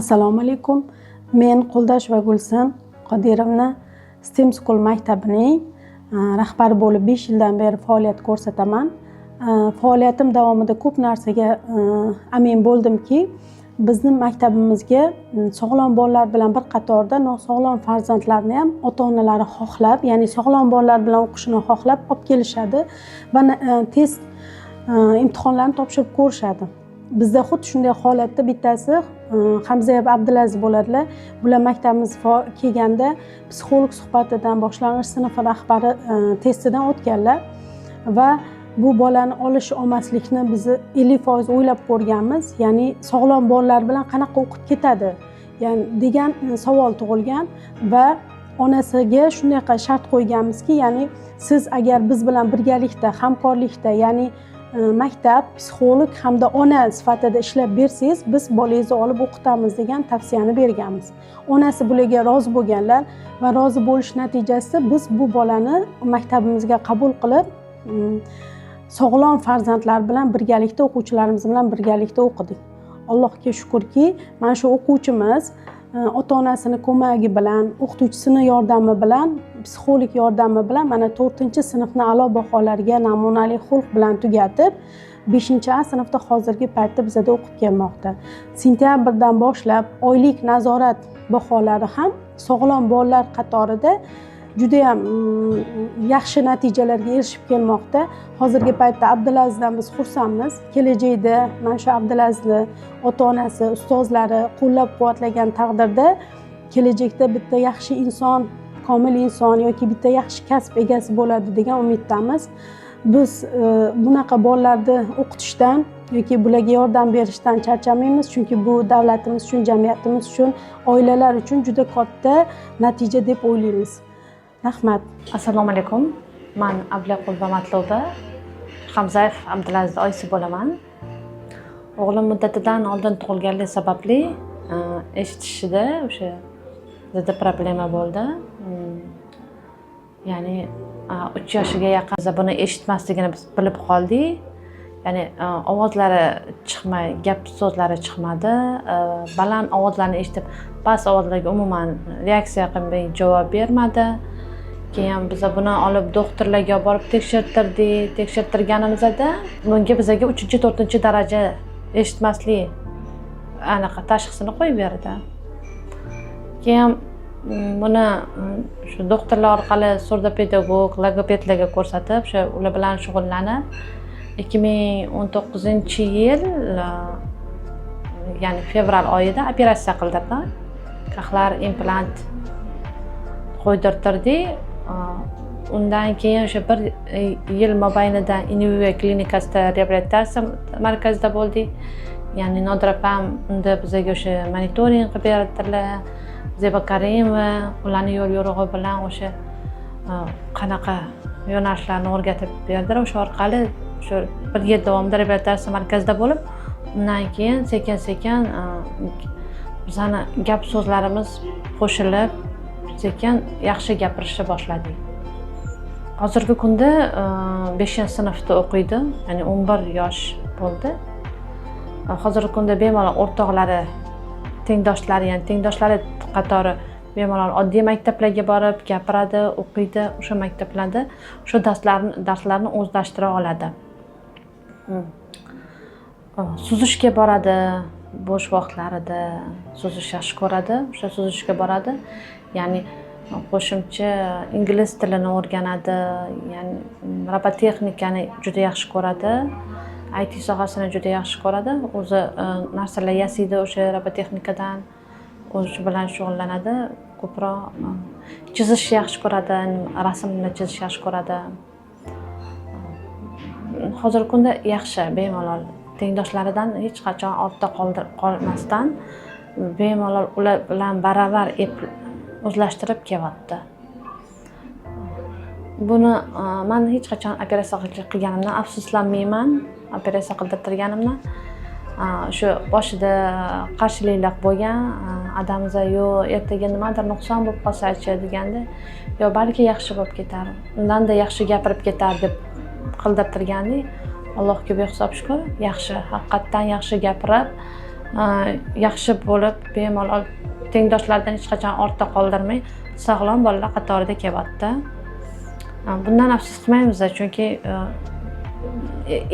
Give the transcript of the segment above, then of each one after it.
Assalomu alaykum. Men Qo'ldosh va Gulsin Qodirovna STEM School maktabining rahbari bo'lib 5 yildan beri faoliyat ko'rsataman. Faoliyatim davomida ko'p narsaga amin bo'ldimki, bizning maktabimizga sog'lom bolalar bilan bir qatorda nosog'lom farzandlarni ham ota-onalari xohlab, ya'ni sog'lom bolalar bilan o'qishni xohlab olib kelishadi va test imtihonlarni topshirib ko'rishadi. Bizda xuddi shunday holatda bittasi Hamzayev Abdulaziz bo'ladilar. Bular maktabimizga kelganda psixolog suhbatidan boshlang'ich sinf rahbari testidan o'tganlar va bu bolani olish olmaslikni biz 50% o'ylab ko'rganmiz. Ya'ni sog'lom bolalar bilan qanaqa o'qib ketadi, ya'ni degan savol tug'ilgan va onasiga shunday shart qo'yganmizki, ya'ni siz agar biz bilan birgalikda, hamkorlikda, ya'ni maktab, psixolog hamda ona sifatida ishlab bersangiz, biz bolangizni olib o'qitamiz degan tavsiyani berganmiz. Onasi bularga rozi bo'lganlar va rozi bo'lish natijasida biz bu bolani maktabimizga qabul qilib, sog'lom farzandlar bilan birgalikda, o'quvchilarimiz bilan birgalikda o'qidik. Allohga shukrki, mana shu o'quvchimiz ota-onasini ko'magi bilan, o'qituvchisini yordami bilan, psixolog yordami bilan mana 4-sinfni a'lo baholarga namunali xulq bilan tugatib, 5-sinfda hozirgi paytda bizada o'qib kelmoqda. Sentyabrdan boshlab oylik nazorat baholari ham sog'lom bolalar qatorida juda ham yaxshi natijalarga erishib kelmoqda. Hozirgi paytda Abdulazizdan biz xursandmiz. Kelajakda mana shu Abdulazizni ota-onasi, ustozlari qo'llab-quvvatlagan taqdirda kelajakda bitta yaxshi inson, komil inson yoki bitta yaxshi kasb egasi bo'ladi degan umiddamiz. Biz bunaqa bolalarni o'qitishdan yoki bularga yordam berishdan charchamaymiz, chunki bu davlatimiz uchun, jamiyatimiz uchun, oilalar uchun juda katta natija deb o'ylaymiz. Rahmat. Assalomu alaykum. Men Abduqulova Matluba Hamzayev Abdulaziz oyisi bo'laman. O'g'lim muddatidan oldin tug'ilganligi sababli eshitishida o'sha juda problema bo'ldi. Ya'ni 3 yoshiga yaqin buni eshitmasligini biz bilib qoldik. Ya'ni ovozlari chiqmay, gap so'zlari chiqmadi. Baland ovozlarni eshitib, past ovozlarga umuman reaksiya qilmay javob bermadi. Keyin biz buni olib doktorlarga olib borib tekshirtirdik. Tekshirtirganimizda bunga bizga 3-4 daraja eshitmaslik aniq tashxisini qo'yib berdi. Keyin buni shu doktorlar orqali surdopedagog, logopedlarga ko'rsatib, o'sha ular bilan shug'ullanib 2019-yil ya'ni fevral oyida operatsiya qildirdi. Qaxlar implant qo'ydirtirdik. Undan keyin o'sha 1 yil mobaynida Invivo klinikasida reabilitatsiya markazida bo'ldik. Ya'ni Nodira opam unda bizga o'sha monitoring qilib berdilar. Zeba Karimova ularning yo'l yo'rig'i bilan o'sha qanaqa yo'nalishlarni o'rgatib berdilar. O'sha orqali o'sha 1 yil davomida reabilitatsiya markazida bo'lib, undan keyin sekin-sekin bizani gap so'zlarimiz qo'shilib, sekin yaxshi gapirishni boshladik. Hozirgi kunda 5-sinfda o'qiydi, ya'ni 11 yosh bo'ldi. Hozirgi kunda bemalol o'rtoqlari, tengdoshlari, ya'ni tengdoshlari qatori bemalol oddiy maktablarga borib gapiradi, o'qiydi. O'sha maktablarda o'sha darslarni o'zlashtira oladi. Suzishga boradi, bo'sh vaqtlarida suzish yaxshi ko'radi. O'sha suzishga boradi. Ya'ni qo'shimcha ingliz tilini o'rganadi, ya'ni robotexnikani juda yaxshi ko'radi. IT sohasini juda yaxshi ko'radi. O'zi narsalar yasaydi o'sha robotexnikadan, o'zi bilan shug'ullanadi. Ko'proq chizishni yaxshi ko'radi, rasmni chizishni yaxshi ko'radi. Hozirgi kunda yaxshi, bemalol tengdoshlaridan hech qachon ortda qolmasdan bemalol ular bilan baravar o'zlashtirib kelyapti. Buni men hech qachon operatsiya qilganimdan afsuslanmayman. Operatsiya qildirganimdan shu boshida qarshiliklar bo'lgan. Adamza yo ertaga nimadir nuqson bo'lib qolsa-chi deganda, yo balki yaxshi bo'lib ketar, undan-da yaxshi gapirib ketar deb qildirtirgandik. Allohga behisob shukr, yaxshi, haqiqatdan yaxshi gapirib, yaxshi bo'lib, bemalol tengdoshlaridan hech qachon ortda qoldirmay, sog'lom bolalar qatorida kelyapti. Bundan afsus qilmaymiz, chunki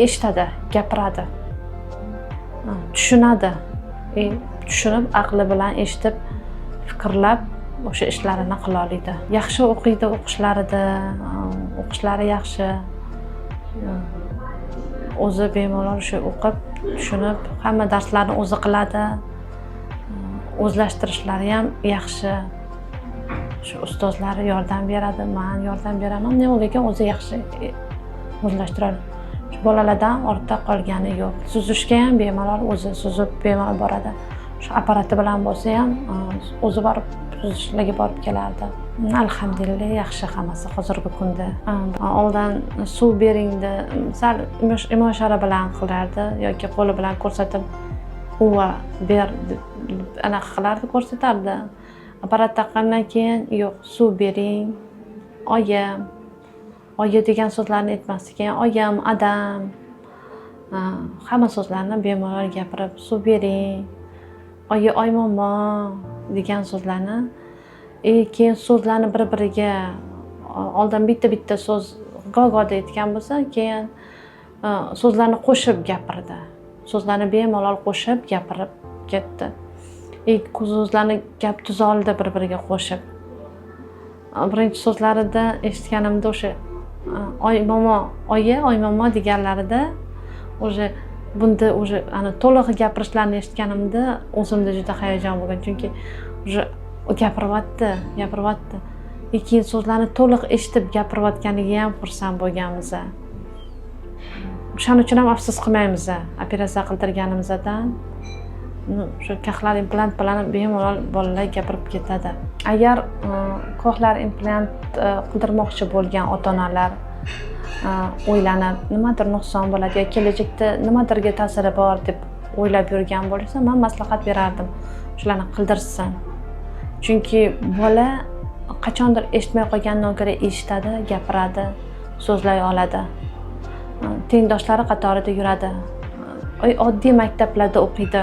eshitadi, gapiradi, tushunadi. Tushunib, aqli bilan eshitib, fikrlab o'sha ishlarini qila oladi. Yaxshi o'qiydi, o'qishlari yaxshi. O'zi bemalol o'sha o'qib, tushunib, hamma darslarni o'zi qiladi. O'zlashtirishlari ham yaxshi. Shu ustozlari yordam beradi, men yordam beraman. Nima ekan o'zi yaxshi o'zlashtiradi. Shu bolalardan ortda qolgani yo'q. Suzishga ham bemalol o'zi suzib bemalol boradi. Shu apparati bilan bo'lsa ham o'zi borib suzishlarga borib kelardi. Alhamdulillah yaxshi hammasi hozirgi kunda. Oldin suv beringdi, sal imoshara bilan qilardi yoki qo'li bilan ko'rsatib uva ber anaqa qilardi, ko'rsatardi. Apparat taqqandan keyin yo'q, suv bering, oyim, oyi degan so'zlarni aytmasdan, oyim, adam, hamma so'zlarni bemalol gapirib, suv bering, oyi, oymomo degan so'zlarni, keyin so'zlarni bir-biriga oldin bitta so'z gogoda aytgan bo'lsa, keyin so'zlarni qo'shib gapirdi. So'zlarni bemalol qo'shib gapirib ketdi. So'zlarni gap tuzoldi bir-biriga qo'shib. Birinchi so'zlarida eshitganimda o'sha oymomo, oyi, oymomo deganlarida o'sha bunda o'sha to'liq gapirishlarini eshitganimda o'zimda juda hayajon bo'lgan, chunki o'sha gapiryapti. Keyin so'zlarni to'liq eshitib gapirayotganiga ham xursand bo'lganmiz. Shuning uchun ham afsus qilmaymiz. Operatsiya qildirganimizdan shu kohlar implant bilan bemalol bolalar gapirib ketadi. Agar kohlar implant qildirmoqchi bo'lgan ota-onalar o'ylanib, nimadir nuqson bo'ladi yoki kelajakda nimadirga ta'siri bor deb o'ylab yurgan bo'lsa, men maslahat berardim, shularni qildirsin. Chunki bola qachondir eshitmay qolgandan ko'ra eshitadi, gapiradi, so'zlay oladi. Tengdoshlari qatorida yuradi. Oddiy maktablarda o'qiydi.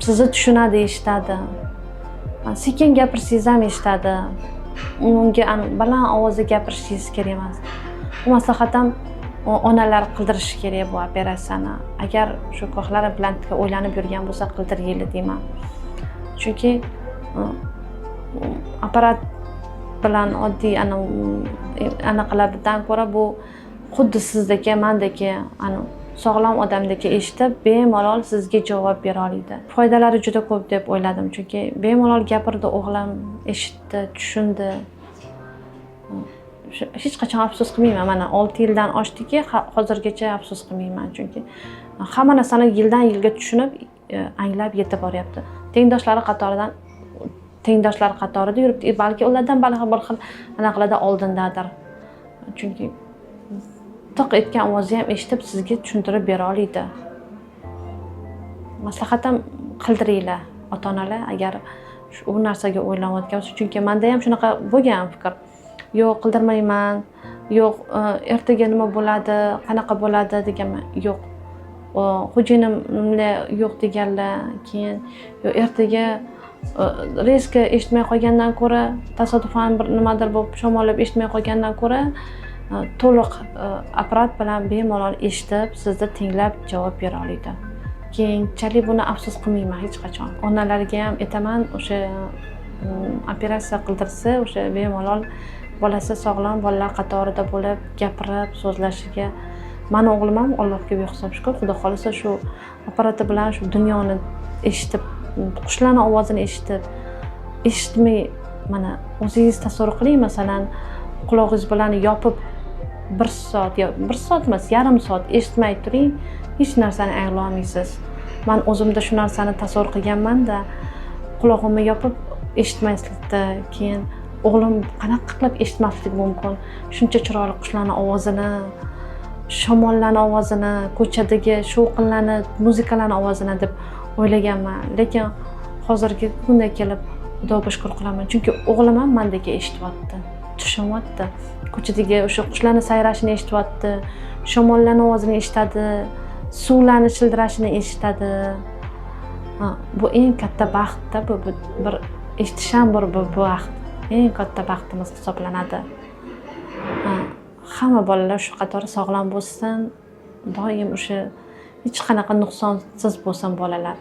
Sizni tushunadi, eshitadi. Sekin gapirsangiz ham eshitadi. Unga baland ovozda gapirishingiz kerak emas. Bu maslahatim onalar qildirishi kerak bu operatsiyani. Agar shu kohlar implantga o'ylanib yurgan bo'lsa, qildiraylik deyman. Chunki apparat bilan oddiy anaqalardan ko'ra bu xuddi sizdagi, mendagi sog'lom odamdagi eshitib, bemalol sizga javob bera oladi. Foydalari juda ko'p deb o'yladim, chunki bemalol gapirdi o'g'lim, eshitdi, tushundi. Hech qachon afsus qilmayman. Mana 6 yildan oshdiki, hozirgacha afsus qilmayman, chunki hamma narsani yildan yilga tushunib, anglab yetib boryapti. Tengdoshlari qatorida yuribdi, balki ulardan bir xil anaqalarda oldindadir. Chunki tiq etgan ovozni ham eshitib sizga tushuntirib bera oladi. Maslahatim qildiringlar ota-onalar agar u narsaga o'ylanayotgan bo'lsa, chunki menda ham shunaqa bo'lgan fikr. Yo'q, qildirmayman. Yo'q, ertaga nima bo'ladi, qanaqa bo'ladi deganman. Yo'q. Xo'jayinimlar yo'q deganlar, keyin yo'q, ertaga rezko eshitmay qolgandan ko'ra, tasodifan bir nimadir bo'lib shamollab eshitmay qolgandan ko'ra, to'liq apparat bilan bemalol eshitib, sizni tinglab javob bera oladi. Keyinchalik buni afsus qilmayman hech qachon. Onalarga ham aytaman, o'sha operatsiya qildirsa, o'sha bemalol bolasi sog'lom bolalar qatorida bo'lib, gapirib, so'zlashiga. Meni o'g'lim ham Allohga behisob shukr, Xudo xolisa shu apparati bilan shu dunyoni eshitib, qushlarning ovozini eshitmay, mana o'zingiz tasavvur qiling, masalan, qulog'ingiz bilan yopib 1 soat yo 1 soat emas, yarim soat eshitmay turing, hech narsani anglay olmaysiz. Men o'zimda shu narsani tasavvur qilganman-da, qulog'imni yopib eshitmaslikda, keyin o'g'lim qanaqa qilib eshitmaslik mumkin? Shuncha chiroyli qushlarning ovozini, shamollarning ovozini, ko'chadagi shovqinlarni, muzikalarning ovozini deb o'ylaganman. Lekin hozirgi kunda kelib Xudoga shukr qilaman, chunki o'g'lim ham mendek eshityapti, tushunyapti. Ko'chadagi o'sha qushlarning sayrashini eshityapti, shamollarning ovozini eshitadi, suvlarning shildirashini eshitadi. bu eng katta baxtda, bu bir eshitish ham bu baxt. Eng katta baxtimiz hisoblanadi. Hamma bolalar shu qatori sog'lom bo'lsin, doim o'sha hech qanaqa nuqsonsiz bo'lsin bolalar.